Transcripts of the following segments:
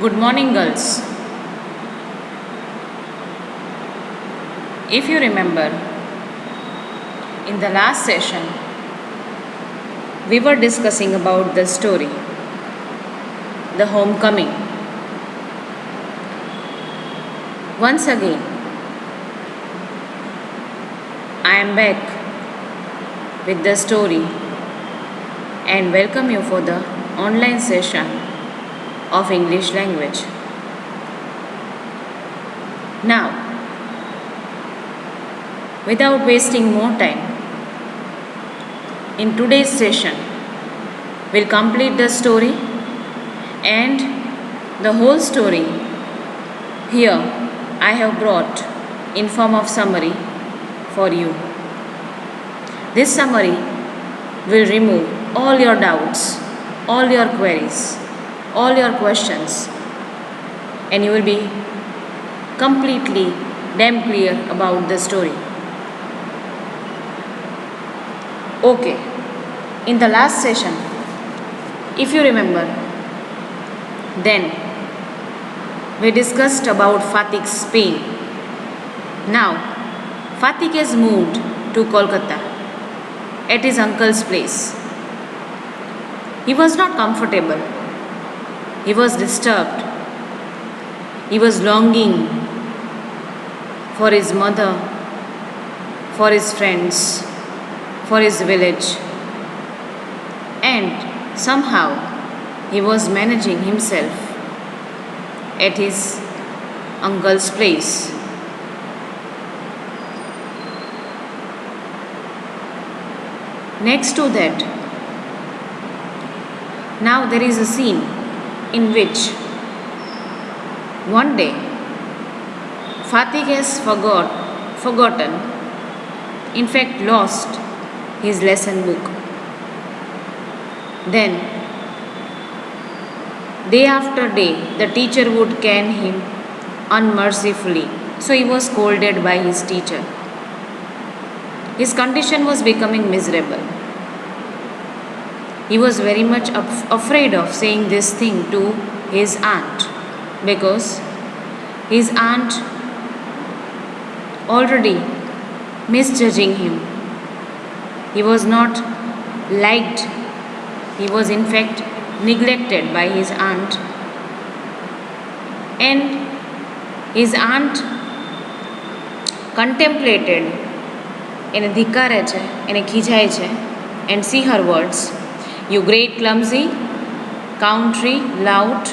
Good morning, girls. If you remember, in the last session, we were discussing about the story, The Homecoming. Once again, I am back with the story and welcome you for the online session of English language. Now, without wasting more time, in today's session, we'll complete the story and the whole story here I have brought in form of summary for you. This summary will remove all your doubts, all your queries, all your questions, and you will be completely damn clear about the story. Okay, in the last session, if you remember, then we discussed about Fatik's pain. Now, Fatik has moved to Kolkata at his uncle's place. He was not comfortable. He was disturbed. He was longing for his mother, for his friends, for his village. And somehow he was managing himself at his uncle's place. Next to that, now there is a scene in which one day Fatik has forgotten, in fact lost his lesson book. Then, day after day, the teacher would cane him unmercifully. So he was scolded by his teacher. His condition was becoming miserable. He was very much afraid of saying this thing to his aunt because his aunt already misjudging him. He was not liked. He was in fact neglected by his aunt. And his aunt contemplated એને ધિક્કારે છે, એને ખીજાય છે, and see her words, "You great clumsy, country lout.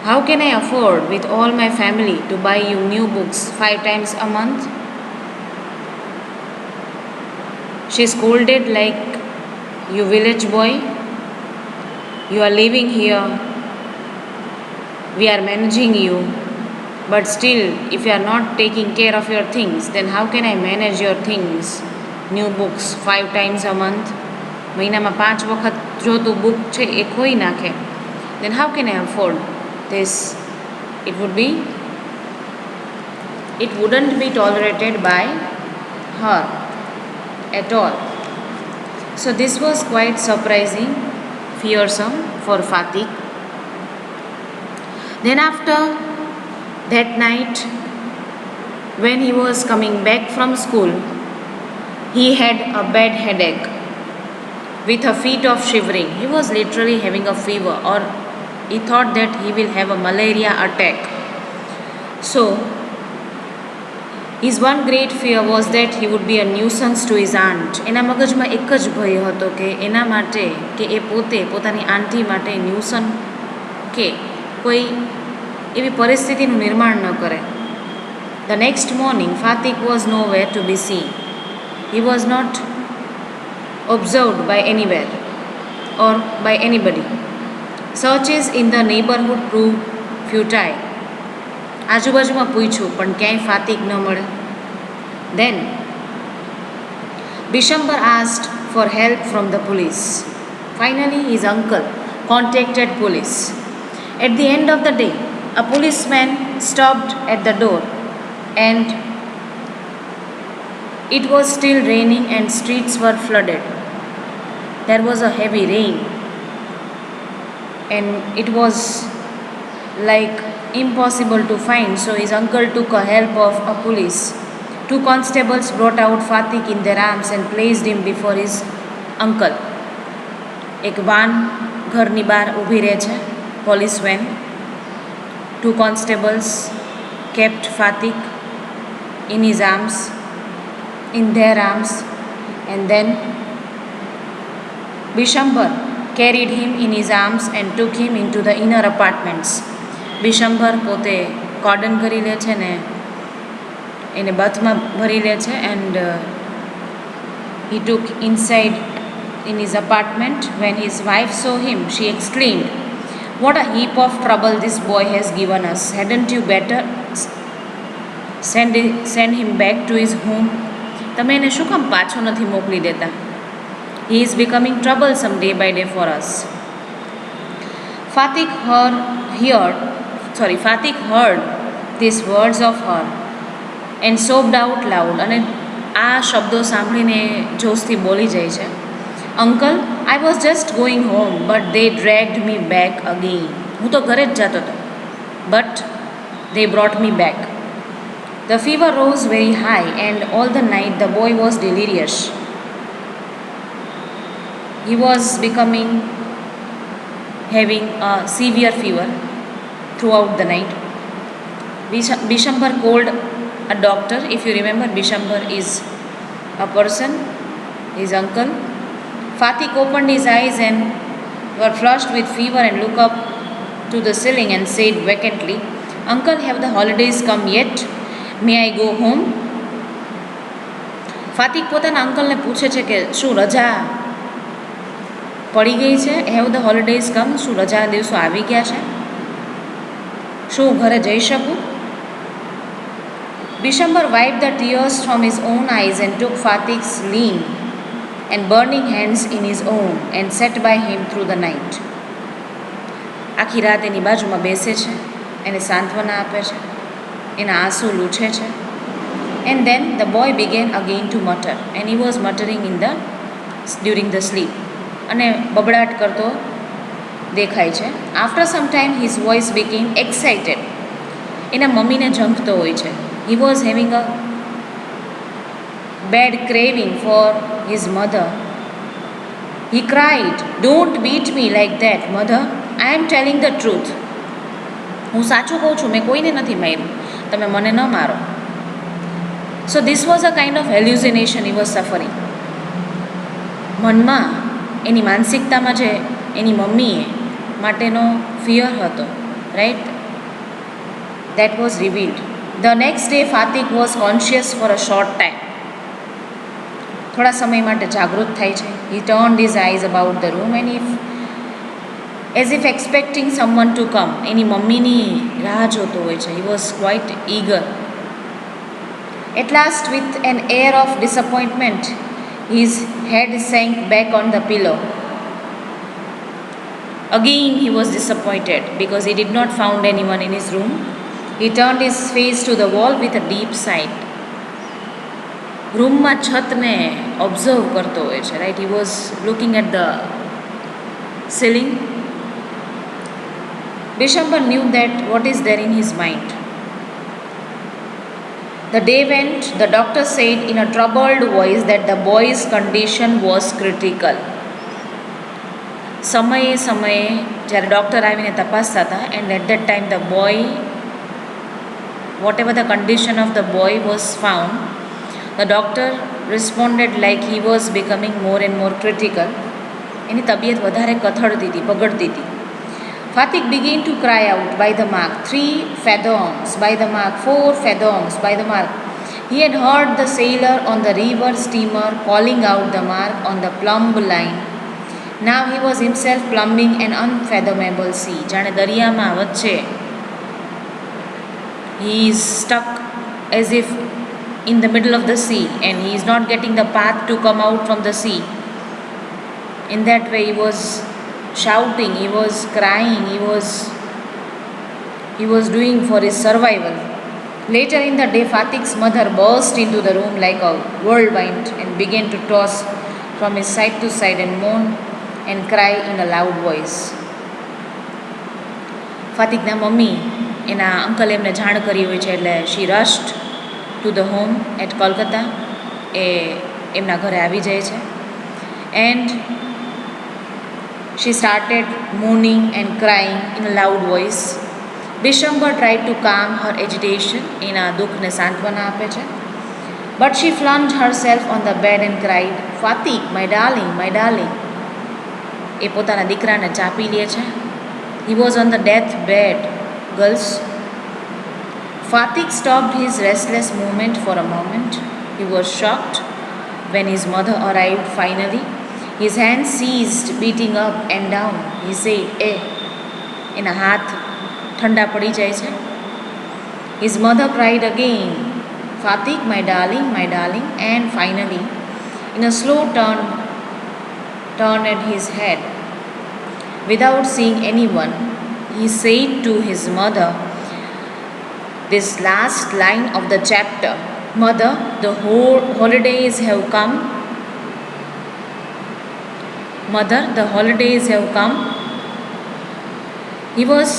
How can I afford with all my family to buy you new books 5 times a month?" She scolded like, "You village boy, you are living here, we are managing you, but still if you are not taking care of your things, then how can I manage your things? New books 5 times a month, મહિનામાં 5 વખત જો તું book છે એ ખોઈ નાખે, then how can I afford this?" It wouldn't be tolerated by her at all. So this was quite surprising, fearsome for Fatik. Then after that night, when he was coming back from school, he had a bad headache with a fit of shivering. He was literally having a fever, or he thought that he will have a malaria attack. So his one great fear was that he would be a nuisance to his aunt. એના મગજમાં એક જ ભય હતો કે એના માટે કે એ પોતે પોતાની આંટી માટે ન્યુસન કે કોઈ એવી પરિસ્થિતિનું નિર્માણ ન કરે. The next morning, Fatik was nowhere to be seen. He was not observed by anywhere or by anybody. Searches in the neighborhood proved futile. આજુબાજુમાં પૂછ્યું પણ ક્યાંય ફાતિક ન મળે. Then Bishambar asked for help from the police. Finally, his uncle contacted police. At the end of the day, a policeman stopped at the door and it was still raining and streets were flooded. There was a heavy rain. and it was like impossible to find, so his uncle took a help of a police. Two constables brought out Fatik in their arms and placed him before his uncle. એક van ઘરની બહાર ઊભી રહે છે, police van. Two constables kept Fatik in his arms, in their arms, and then Bishambar carried him in his arms and took him into the inner apartments. Bishambar પોતે cordon કરી લે છે ને એને બથમાં ભરી લે છે, and he took inside in his apartment. When his wife saw him, she exclaimed, "What a heap of trouble this boy has given us. Hadn't you better send him back to his home?" તમે એને શું કામ પાછો નથી મોકલી દેતા? He is becoming troublesome day by day for us. Fatik heard these words of her and sobbed out loud. અને આ શબ્દો સાંભળીને જોશથી બોલી જાય છે, "Uncle, I was just going home, but they dragged me back again." હું તો ઘરે જ જતો હતો, but they brought me back. The fever rose very high, and all the night the boy was delirious. He was having a severe fever throughout the night. Bishambar called a doctor. If you remember, Bishambar is a person, his uncle. Fatik opened his eyes and were flushed with fever and looked up to the ceiling and said vacantly, "Uncle, have the holidays come yet? May I go home?" ફાતિક પોતાના અંકલને પૂછે છે કે શું રજા પડી ગઈ છે? Have the holidays કમ? શું રજા દિવસો આવી ગયા છે? શું ઘરે જઈ શકું? Bishambar wiped the tears from his own eyes and took Fatik's lean and burning hands in his own and sat by him through the night. આખી રાત એની બાજુમાં બેસે છે, એને સાંત્વના આપે છે, એના આંસુ લૂછે છે. And then the boy began again to mutter, and he was muttering during the sleep. અને બબડાટ કરતો દેખાય છે. After some time his voice became excited. એના મમ્મીને ઝંખતો હોય છે. He was having a bad craving for his mother. He cried, "Don't beat me like that, mother. I am telling the truth." હું સાચું કહું છું, મેં કોઈને નથી માર્યું, તમે મને ન મારો. So this was a kind of hallucination he was suffering. મનમાં એની માનસિકતામાં જે એની મમ્મીએ માટેનો ફિયર હતો, right, that was revealed. The next day Fatik was conscious for a short time. થોડા સમય માટે જાગૃત થાય છે. He turned his eyes about the room and as if expecting someone to come. એની મમ્મીની રાહ જોતો હોય છે. He was quite eager. At last, with an air of disappointment, his head sank back on the pillow. Again he was disappointed because he did not find anyone in his room. He turned his face to the wall with a deep sigh. રૂમમાં છતને observe કરતો હોય છે, right. He was looking at the ceiling. Bishambar knew that what is there in his mind. The day went. The doctor said in a troubled voice that the boy's condition was critical. સમયે જ્યારે doctor આવીને તપાસતા હતા, and at that time the boy, whatever the condition of the boy was found, the doctor responded like he was becoming more and more critical. એની તબિયત વધારે કથળતી હતી, બગડતી હતી. Fatik began to cry out, "By the mark, 3 fathoms, by the mark, 4 fathoms, by the mark." He had heard the sailor on the river steamer calling out the mark on the plumb line. Now he was himself plumbing an unfathomable sea. જાણે દરિયામાં વચ્ચે he is stuck as if in the middle of the sea, and he is not getting the path to come out from the sea. In that way he was shouting, he was crying, he was doing for his survival. Later in the day, Fatik's mother burst into the room like a whirlwind and began to toss from his side to side and moan and cry in a loud voice. ફાતિકના મમ્મી એના uncle એમને જાણ કરી હોય છે એટલે she rushed to the home at Kolkata. એ એમના ઘરે આવી જાય છે. And she started moaning and crying in a loud voice. Bishamber tried to calm her agitation. એના દુઃખને સાંત્વના આપે છે. But she flung herself on the bed and cried, Fatik, my darling, my darling. એ પોતાના દીકરાને ચાપી લે છે. He was on the death bed, girls. Fatik stopped his restless movement for a moment. He was shocked when his mother arrived finally. His hands ceased beating up and down. He said, એના હાથ ઠંડા પડી જાય છે. His mother cried again, Fatik, my darling, and finally, in a slow turn, turned his head. Without seeing anyone, he said to his mother this last line of the chapter, Mother, the holidays have come. Mother, the holidays have come. He was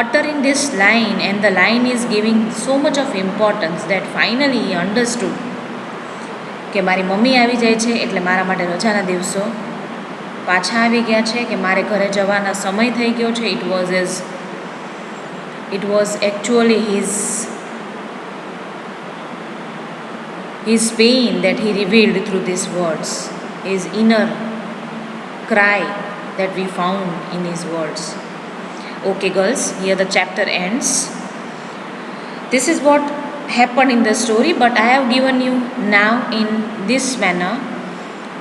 uttering this line, and the line is giving so much of importance that finally he understood કે મારી mummy આવી જાય છે એટલે મારા માટે રજાના દિવસો પાછા આવી ગયા છે, કે મારે ઘરે જવાના સમય થઈ ગયો છે. It was actually his pain that he revealed through these words, his inner cry that we found in his words. Okay girls, here the chapter ends. This is what happened in the story, but I have given you now in this manner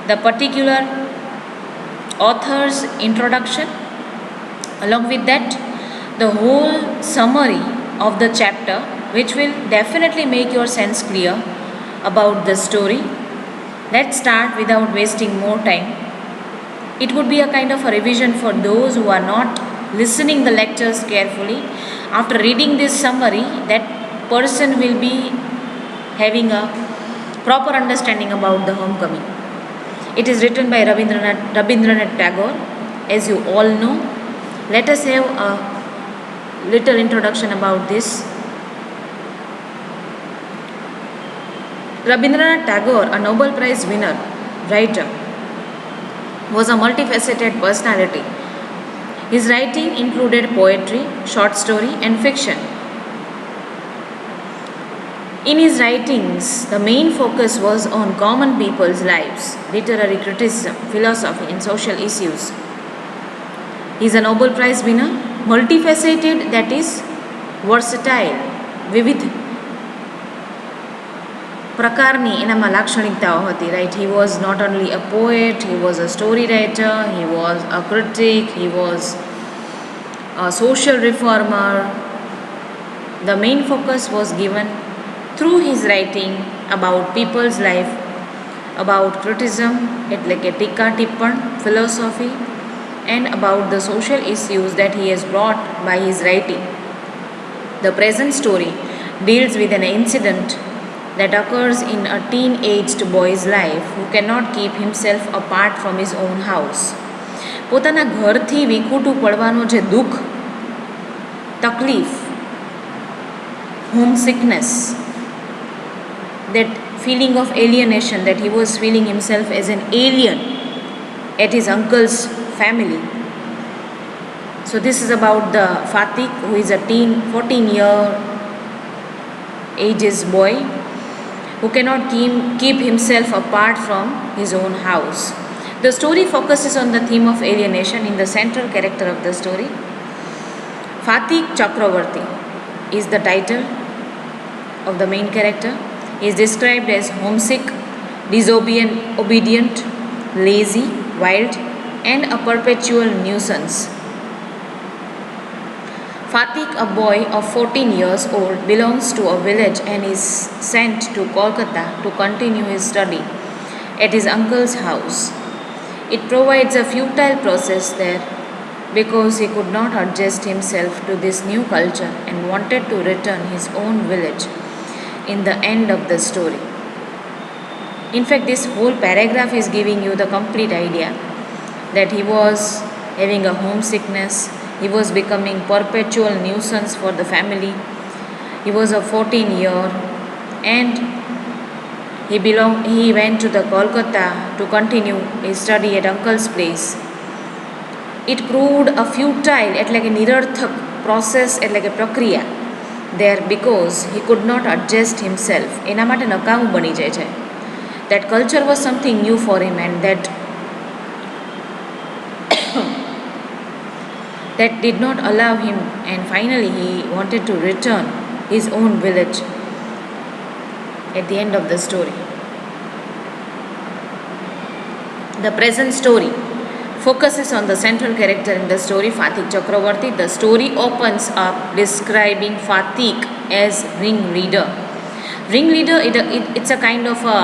the particular author's introduction. Along with that, the whole summary of the chapter, which will definitely make your sense clear about the story. Let's start without wasting more time. It would be a kind of a revision for those who are not listening the lectures carefully. After reading this summary, that person will be having a proper understanding about the homecoming. It is written by Rabindranath Tagore, as you all know. Let us have a little introduction about this. Rabindranath Tagore, a Nobel Prize winner, writer, was a multifaceted personality. His writing included poetry, short story, and fiction. In his writings, the main focus was on common people's lives, literary criticism, philosophy, and social issues. He is a Nobel Prize winner, multifaceted, that is, versatile, વિવિધ પ્રકારની એનામાં લાક્ષણિકતાઓ હતી, right? He was not only a poet, he was a story writer, he was a critic, he was a social reformer. The main focus was given through his writing about people's life, about criticism, એટલે કે ટીકા ટિપ્પણ, philosophy, and about the social issues that he has brought by his writing. The present story deals with an incident that occurs in a teen-aged boy's life who cannot keep himself apart from his own house. પોતાના ઘરથી વિખૂટું પડવાનો જે દુઃખ, તકલીફ, homesickness, that feeling of alienation, that he was feeling himself as an alien at his uncle's family. So this is about the Fatik, who is a 14-year ages boy who cannot keep himself apart from his own house. The story focuses on the theme of alienation in the central character of the story. Fatik Chakravarti is the title of the main character. He is described as homesick, disobedient, lazy, wild, and a perpetual nuisance. Fatik, a boy of 14 years old, belongs to a village and is sent to Kolkata to continue his study at his uncle's house. It provides a futile process there because he could not adjust himself to this new culture and wanted to return his own village in the end of the story. In fact, this whole paragraph is giving you the complete idea that he was having a homesickness, He was becoming perpetual nuisance for the family. He was a 14-year and he went to the Kolkata to continue his study at uncle's place. It proved a futile એટલે કે નિરર્થક process એટલે કે પ્રક્રિયા there because he could not adjust himself. એના માટે નકામું બની જાય છે. That culture was something new for him and that did not allow him, and finally he wanted to return his own village at the end of the story. The present story focuses on the central character in the story, Fatik Chakravarti. The story opens up describing Fatik as ringleader. Ringleader, it's a kind of a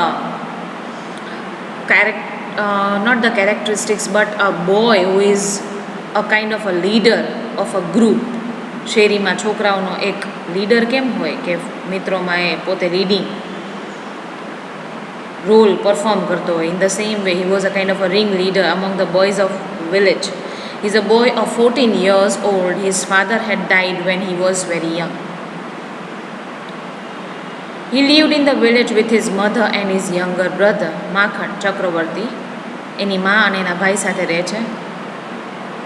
not the characteristics, but a boy who is a kind of a leader of a group. શેરીમાં છોકરાઓનો એક leader કેમ હોય કે મિત્રોમાં એ પોતે leading role perform કરતો હોય. In the same way he was a kind of a ring leader among the boys of village. He is a boy of 14 years old. His father had died when he was very young. He lived in the village with his mother and his younger brother, Makhan Chakravarti. એની મા અને એના ભાઈ સાથે રહે છે.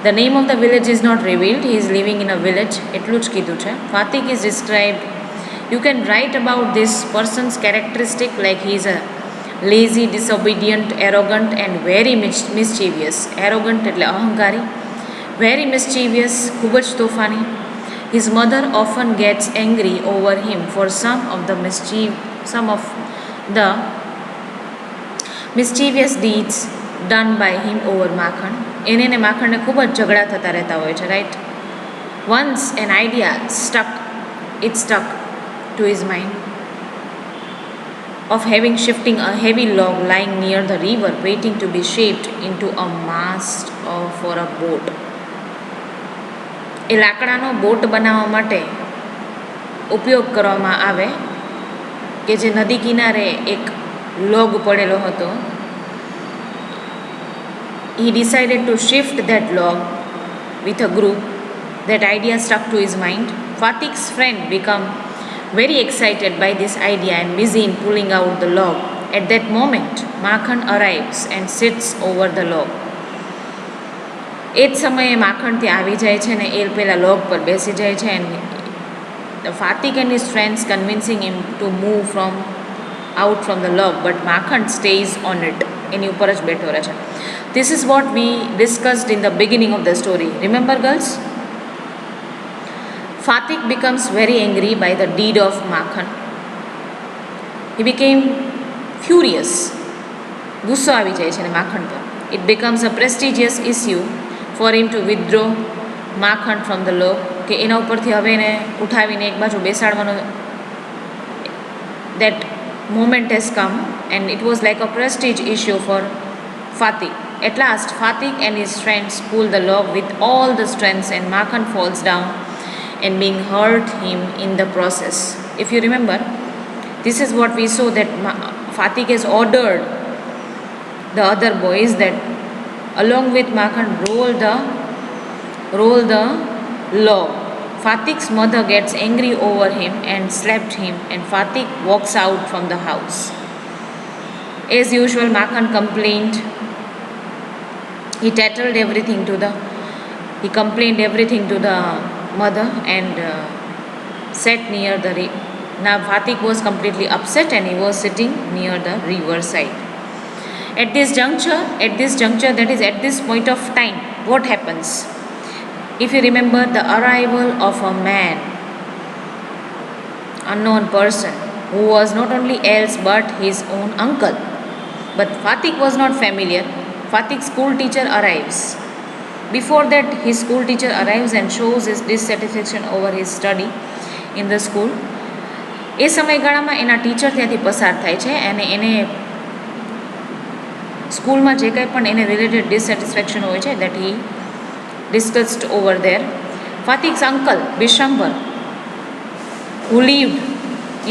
The name of the village is not revealed. He is living in a village. એટલું જ કીધું છે. Fatik is described. You can write about this person's characteristic like he is a lazy, disobedient, arrogant and very mischievous. Arrogant એટલે અહંકારી. Very mischievous, ખૂબ જ તોફાની. His mother often gets angry over him for some of the mischievous deeds done by him over Makhan. એને ને માખણને ખૂબ જ ઝઘડા થતા રહેતા હોય છે, right. Once an idea stuck to his mind of shifting a heavy log lying near the river waiting to be shaped into a mast for a boat. એ લાકડાનો બોટ બનાવવા માટે ઉપયોગ કરવામાં આવે કે જે નદી કિનારે એક લોગ પડેલો હતો. He decided to shift that log with a group. That idea stuck to his mind. Fatik's friend became very excited by this idea and busy in pulling out the log. At that moment, Makhan arrives and sits over the log. એ જ સમયે માખણ ત્યાં આવી જાય છે ને એ પેલા log પર બેસી જાય છે. and Fatik and his friends convincing him to move out from the log, but Makhan stays on it. એની ઉપર જ બેઠો રહે છે. This is what we discussed in the beginning of the story. Remember, girls? Fatik becomes very angry by the deed of Makhan. He became furious. ગુસ્સો આવી જાય છે ને માખણ પર. It becomes a prestigious issue for him to withdraw Makhan from the log. કે એના ઉપરથી હવે એને ઉઠાવીને એક બાજુ બેસાડવાનો that moment has come, and it was like a prestige issue for Fatik. At last, Fatik and his friends pull the log with all the strength and Makhan falls down and being hurt him in the process. If you remember, this is what we saw, that Fatik has ordered the other boys that along with Makhan roll the log. Fatik's mother gets angry over him and slapped him, and Fatik walks out from the house. As usual, Makhan complained. He complained everything to the mother and sat near the river. Now Fatik was completely upset and he was sitting near the river side. At this juncture, that is at this point of time, what happens? If you remember, the arrival of a man, unknown person, who was not only else but his own uncle. But Fatik was not familiar. Fatik's school teacher arrives. Before that, his school teacher arrives and shows his dissatisfaction over his study in the school. એ સમયગાળામાં એના teacher ત્યાંથી પસાર થાય છે અને એને સ્કૂલમાં જે કંઈ પણ એને રિલેટેડ ડિસસેટિસ્ફેક્શન હોય છે that he discussed over there. Fatik's uncle, Bishambar, who lived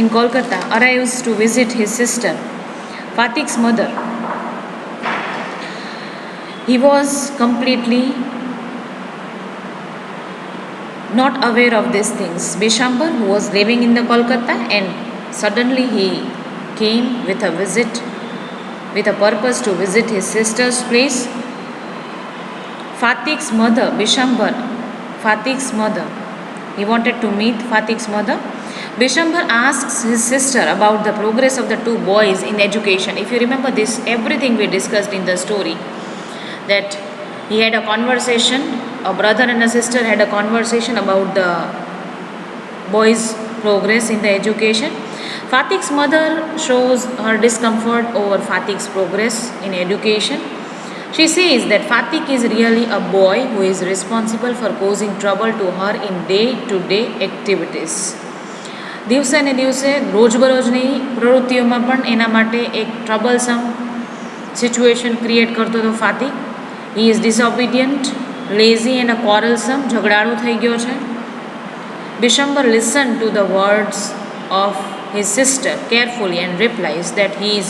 in Kolkata, arrives to visit his sister, Fatik's mother. He was completely not aware of these things. Bishambar, who was living in the Kolkata, and suddenly he came with a purpose to visit his sister's place. Fatik's mother, Bishambar, Fatik's mother, he wanted to meet Fatik's mother. Bishambar asks his sister about the progress of the two boys in education. If you remember this, everything we discussed in the story, that he had a conversation, a brother and a sister had a conversation about the boys' progress in the education. Fatik's mother shows her discomfort over Fatik's progress in education. She says that Fatik is really a boy who is responsible for causing trouble to her in day-to-day activities. દિવસે ને દિવસે રોજબરોજની પ્રવૃત્તિઓમાં પણ એના માટે એક ટ્રબલસમ situation create કરતો હતો ફાતિક. હી ઇઝ ડિસઓબિડિયન્ટ, લેઝી એન્ડ ક્વારલસમ, ઝઘડાળો થઈ ગયો છે. Bishambar listened to the words of his sister carefully and replies that he is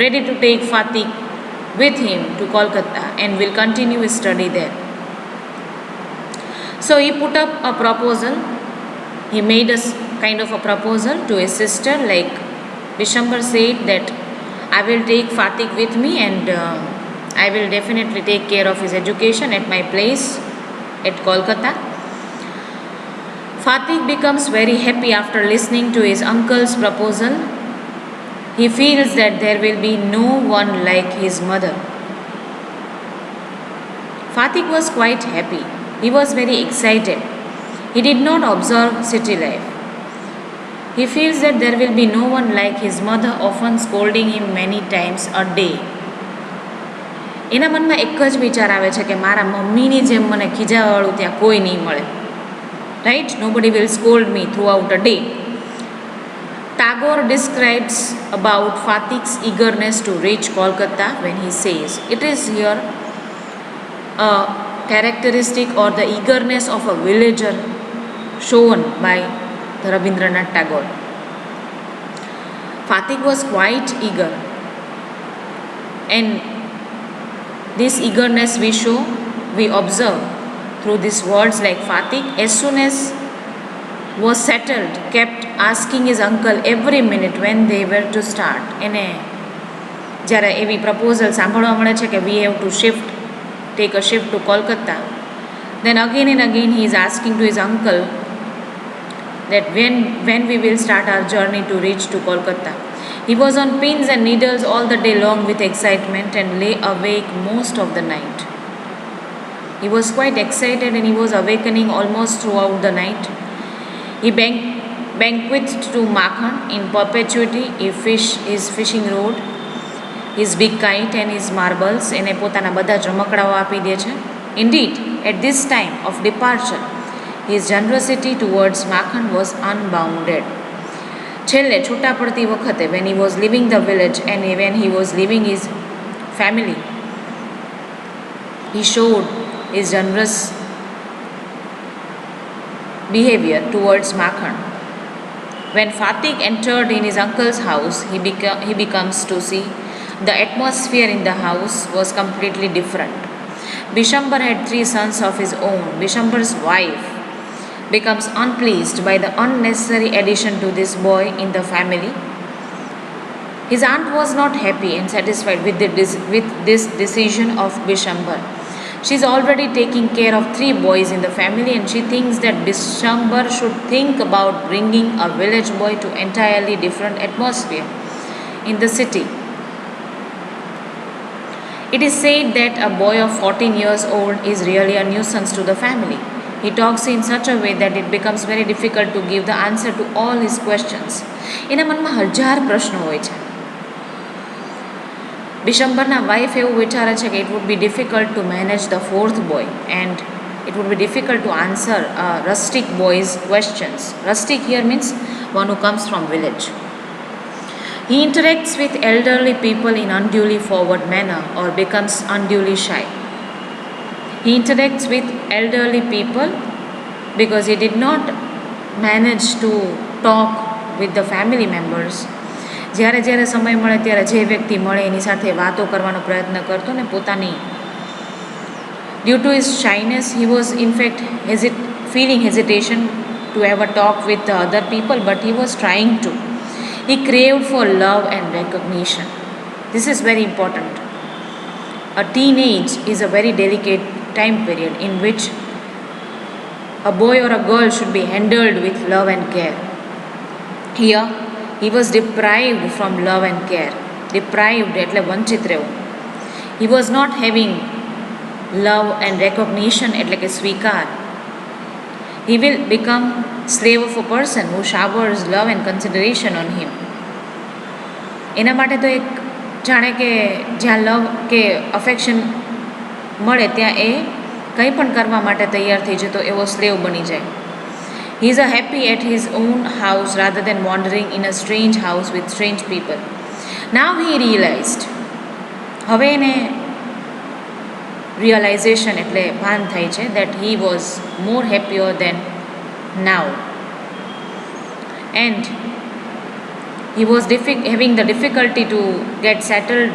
ready to take Fatik with him to Kolkata and will continue his study there. So he put up a proposal. He made a kind of a proposal to his sister, like Bishambar said that I will take Fatik with me and I will definitely take care of his education at my place at Kolkata. Fatik becomes very happy after listening to his uncle's proposal. He feels that there will be no one like his mother. Fatik was quite happy. He was very excited. He did not observe city life. He feels that there will be no one like his mother, often scolding him many times a day. એના મનમાં એક જ વિચાર આવે છે કે મારા મમ્મીની જેમ મને ખીજાવાળું ત્યાં કોઈ નહીં મળે. Right? Nobody will scold me throughout a day. Tagore describes about Fatik's eagerness to reach Kolkata when he says, it is here a characteristic or the eagerness of a villager shown by Rabindranath Tagore. Fatik was quite eager, and this eagerness we observe through these words, like Fatik, as soon as was settled, kept asking his uncle every minute when they were to start. એને જ્યારે એવી proposal સાંભળવા મળે છે કે we have to take a shift to Kolkata, then again and again he is asking to his uncle that when we will start our journey to reach to Kolkata. He was on pins and needles all the day long with excitement and lay awake most of the night. He was quite excited and he was awakening almost throughout the night. He banqueted to Makhan in perpetuity. His fishing rod, his big kite and his marbles, એને પોતાના બધા જ રમકડાઓ આપી દે છે. Indeed, at this time of departure, his generosity towards Makhan was unbounded. છેલ્લે છૂટા પડતી વખતે, when he was leaving the village and when he was leaving his family, he showed his generous behavior towards Makhan. When Fatik entered in his uncle's house, he becomes to see the atmosphere in the house was completely different. Bishambar had 3 sons of his own. Bishambar's wife becomes unpleased by the unnecessary addition to this boy in the family. His aunt was not happy and satisfied with this decision of Bishambar. She is already taking care of 3 boys in the family and she thinks that Bishambar should think about bringing a village boy to entirely different atmosphere in the city. It is said that a boy of 14 years old is really a nuisance to the family. He talks in such a way that it becomes very difficult to give the answer to all his questions. એના મનમાં 1000 પ્રશ્નો હોય છે. Bishambar's wife એવું વિચારે છે કે it would be difficult to manage the 4th boy and it would be difficult to answer a rustic boy's questions. Rustic here means one who comes from village. He interacts with elderly people in unduly forward manner or becomes unduly shy. He interacts with elderly people because he did not manage to talk with the family members. જ્યારે જ્યારે સમય મળે ત્યારે જે વ્યક્તિ મળે એની સાથે વાતો કરવાનો પ્રયત્ન કરતો ને પોતાની, due to his shyness he was in fact feeling hesitation to have a talk with the other people, but he was trying to. He craved for love and recognition. This is very important. A teenage is a very delicate time period in which a boy or a girl should be handled with love and care. Here, he was deprived from love and care. Deprived એટલે વંચિત રહેવું. He was not having love and recognition એટલે કે સ્વીકાર. He will become slave of a person who showers love and consideration on him. એના માટે તો એક જાણે કે જ્યાં લવ કે અફેક્શન મળે ત્યાં એ કંઈ પણ કરવા માટે તૈયાર થઈ જતો એવો સ્લેવ બની જાય. He is happy at his own house rather than wandering in a strange house with strange people. Now he realized. હવે એને realization એટલે ભાન થાય છે that he was more happier than now. And he was having the difficulty to get settled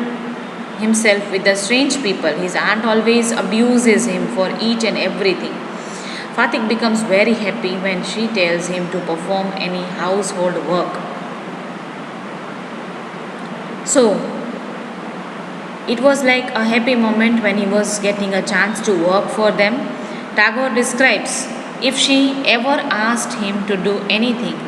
himself with the strange people. His aunt always abuses him for each and everything. Fatik becomes very happy when she tells him to perform any household work. So, it was like a happy moment when he was getting a chance to work for them. Tagore describes, if she ever asked him to do anything,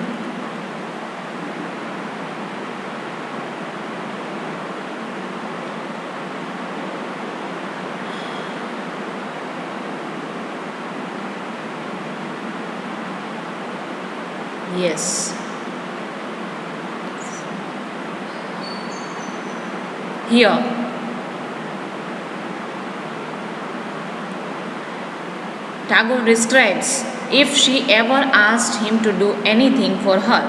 yes. Here, Tagore describes, if she ever asked him to do anything for her,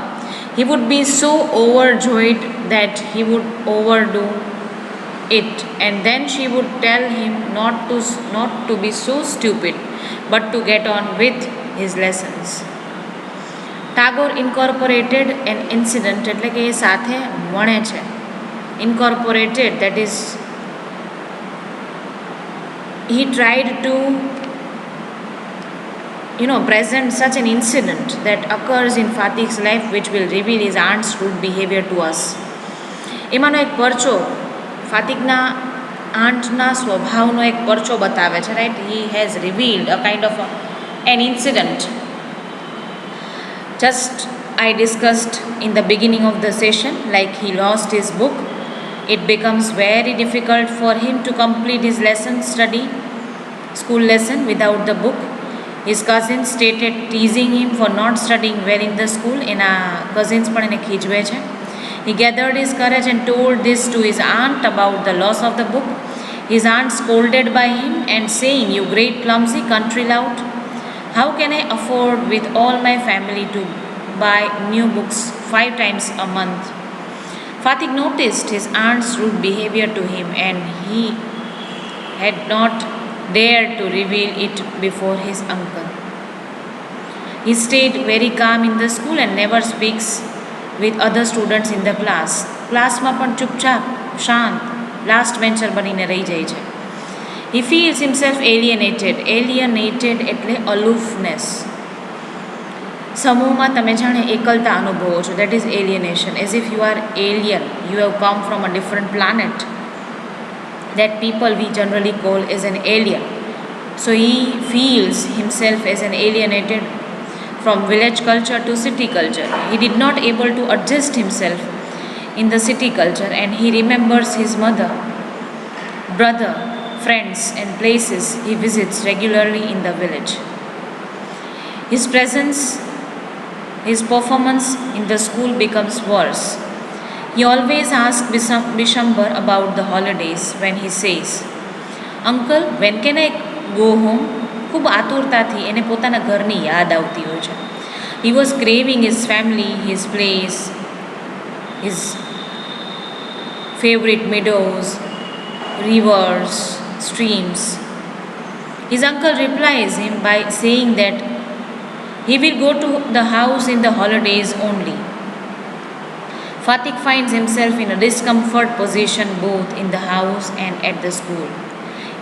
he would be so overjoyed that he would overdo it, and then she would tell him not to be so stupid, but to get on with his lessons. Tagore incorporated an incident, એટલે કે એ સાથે વણે છે. Incorporated, that is, he tried to present such an incident that occurs in Fatik's life which will reveal his aunt's rude behavior to us. એમાંનો એક પરચો ફાતિકના આંટના સ્વભાવનો એક પરચો બતાવે છે, right. He has revealed a kind of an incident. Just I discussed in the beginning of the session, like he lost his book. It becomes very difficult for him to complete his school lesson without the book. His cousins started teasing him for not studying well in the school. એના cousins પણ એને ખીજવે છે. He gathered his courage and told this to his aunt about the loss of the book. His aunt scolded by him and saying, "You great clumsy country lout, how can I afford with all my family to buy new books 5 times a month?" Fatik noticed his aunt's rude behavior to him, and he had not dared to reveal it before his uncle. He stayed very calm in the school and never speaks with other students in the class. ક્લાસમાં પણ ચૂપચાપ શાંત last bencher બનીને રહી જાય છે. He feels himself alienated. Alienated એટલે અલુફનેસ. સમૂહમાં તમે જાણે એકલતા અનુભવો છો. That is alienation. As if you are alien. You have come from a different planet. That people we generally call as an alien. So he feels himself as an alienated from village culture to city culture. He did not able to adjust himself in the city culture, and he remembers his mother, brother, friends and places he visits regularly in the village. His performance in the school becomes worse. He always asks Bishambar about the holidays when he says, "Uncle, when can I go home?" ખૂબ આતુરતાથી એને પોતાના ઘરની યાદ આવતી હોય છે. He was craving his family, his place, his favorite meadows, rivers, streams. His uncle replies him by saying that he will go to the house in the holidays only. Fatik finds himself in a discomfort position both in the house and at the school.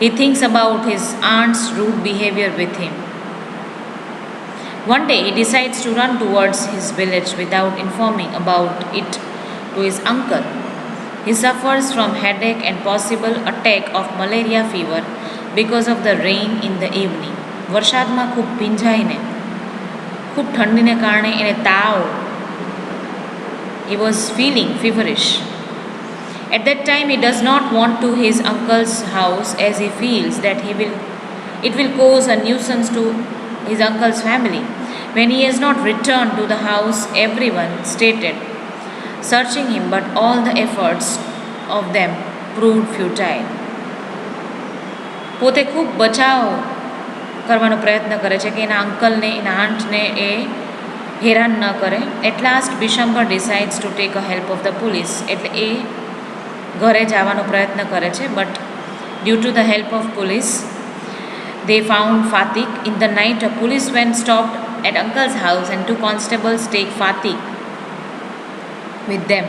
He thinks about his aunt's rude behavior with him. One day he decides to run towards his village without informing about it to his uncle. He suffers from headache and possible attack of malaria fever because of the rain in the evening. વરસાદમાં ખૂબ ભીંજાઈને ખૂબ ઠંડીને કારણે એને તાવ. He was feeling feverish. At that time he does not want to his uncle's house as he feels that it will cause a nuisance to his uncle's family. When he has not returned to the house, everyone stated searching him, but all the efforts of them proved futile. પોતે ખૂબ બચાવ કરવાનો પ્રયત્ન કરે છે કે એના અંકલને એના આંટને એ હેરાન ન કરે. At last Bishambar decides to take a help of the police. એટલે એ ઘરે જવાનો પ્રયત્ન કરે છે, but due to the help of police they found Fatik. In the night, a policeman stopped at uncle's house and two constables take Fatik with them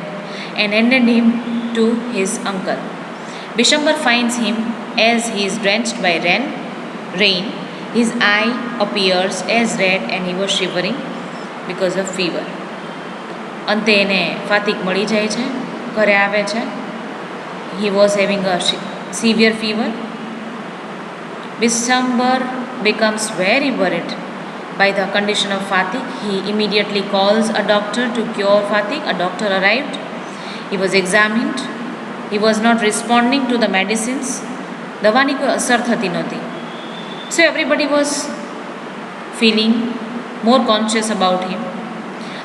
and handed him to his uncle. Bishambar finds him as he is drenched by rain. His eye appears as red and he was shivering because of fever. અંતે એને ફાતિક મળી જાય છે, ઘરે આવે છે. He was having a severe fever. Bishambar becomes very worried by the condition of Fatik. He immediately calls a doctor to cure Fatik. A doctor arrived. He was examined. He was not responding to the medicines. દવાની કોઈ અસર થતી નહોતી. So everybody was feeling more conscious about him.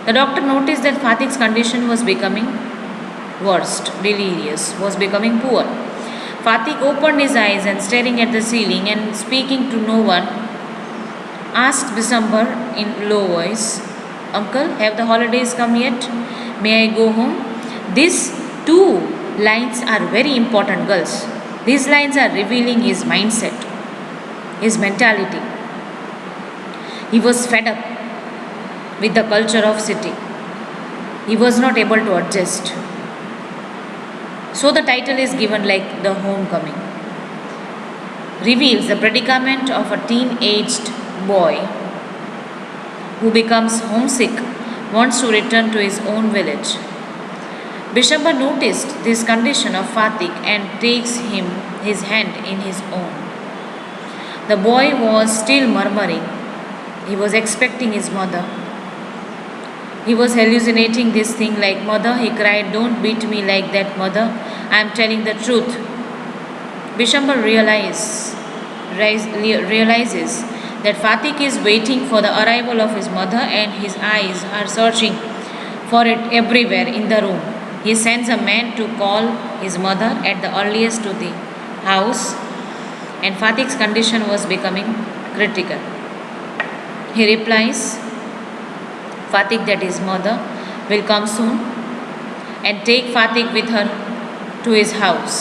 The doctor noticed that Fatik's condition was becoming worst, delirious, was becoming poor. Fatik opened his eyes and staring at the ceiling and speaking to no one, asked Bishambar in low voice, "Uncle, have the holidays come yet? May I go home?" These two lines are very important, girls. These lines are revealing his mindset, his mentality. He was fed up with the culture of city. He was not able to adjust. So the title is given like The Homecoming. Reveals the predicament of a teen-aged boy who becomes homesick, wants to return to his own village. Bishambar noticed this condition of Fatik and takes his hand in his own. The boy was still murmuring. He was expecting his mother. He was hallucinating this thing like, "Mother," he cried, "don't beat me like that, mother. I am telling the truth." Bishambar realizes that Fatik is waiting for the arrival of his mother and his eyes are searching for it everywhere in the room. He sends a man to call his mother at the earliest to the house, and Fatik's condition was becoming critical. He replies Fatik that his mother will come soon and take Fatik with her to his house.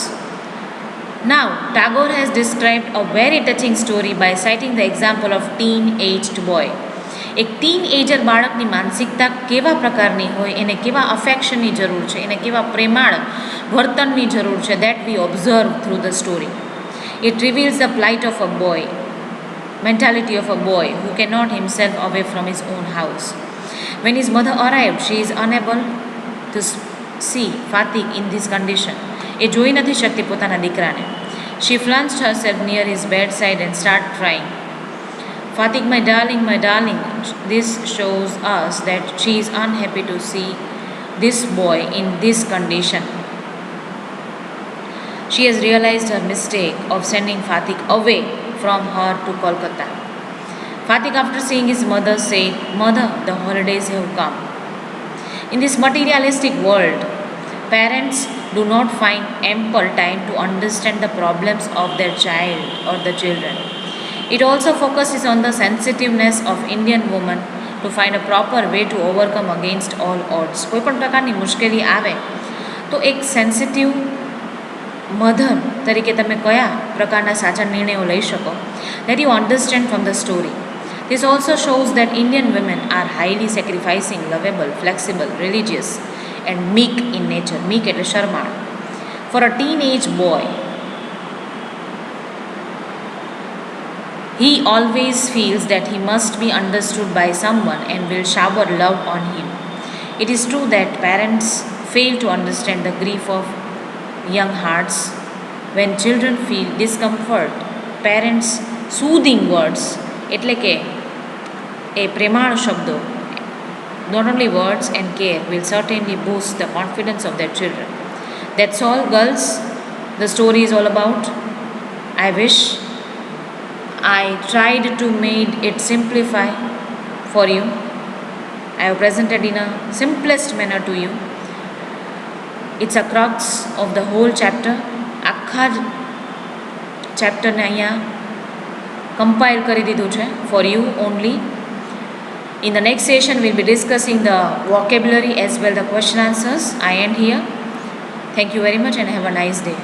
Now, Tagore has described a very touching story by citing the example of teen-aged boy. એક ટીનએજર બાળકની માનસિકતા કેવા પ્રકારની હોય, એને કેવા અફેક્શનની જરૂર છે, એને કેવા પ્રેમાળ વર્તનની જરૂર છે, that we observe through the story. It reveals the plight of a boy, mentality of a boy who cannot himself away from his own house. When his mother arrived, she is unable to see Fatik in this condition. એ જોઈ નથી શકતી પોતાના દીકરાને. She flung herself near his bedside and started crying. Fatik, my darling, my darling. This shows us that she is unhappy to see this boy in this condition. She has realized her mistake of sending Fatik away from her to Kolkata. Fatik, after seeing his mother, said, "Mother, the holidays have come." In this materialistic world, parents do not find ample time to understand the problems of their child or the children. It also focuses on the sensitiveness of Indian women to find a proper way to overcome against all odds. કોઈ પણ પ્રકારની મુશ્કેલી આવે તો એક sensitive mother તરીકે તમે કયા પ્રકારના સાચા નિર્ણયો લઈ શકો, that you understand from the story. This also shows that Indian women are highly sacrificing, lovable, flexible, religious and meek in nature. Meek એટલે શરમાળ. For a teenage boy, He always feels that he must be understood by someone and will shower love on him. It is true that parents fail to understand the grief of young hearts. When children feel discomfort, parents' soothing words, એટલે કે એ પ્રેમાળ શબ્દો, not only words and care, will certainly boost the confidence of their children. That's all, girls. The story is all about. I wish I tried to make it simplify for you. I have presented in a simplest manner to you. It's a crux of the whole chapter. આખા જ ચેપ્ટરને અહીંયા compile કરી દીધું છે for you only. In the next session, we'll be discussing the vocabulary as well the question answers. I end here. Thank you very much and have a nice day.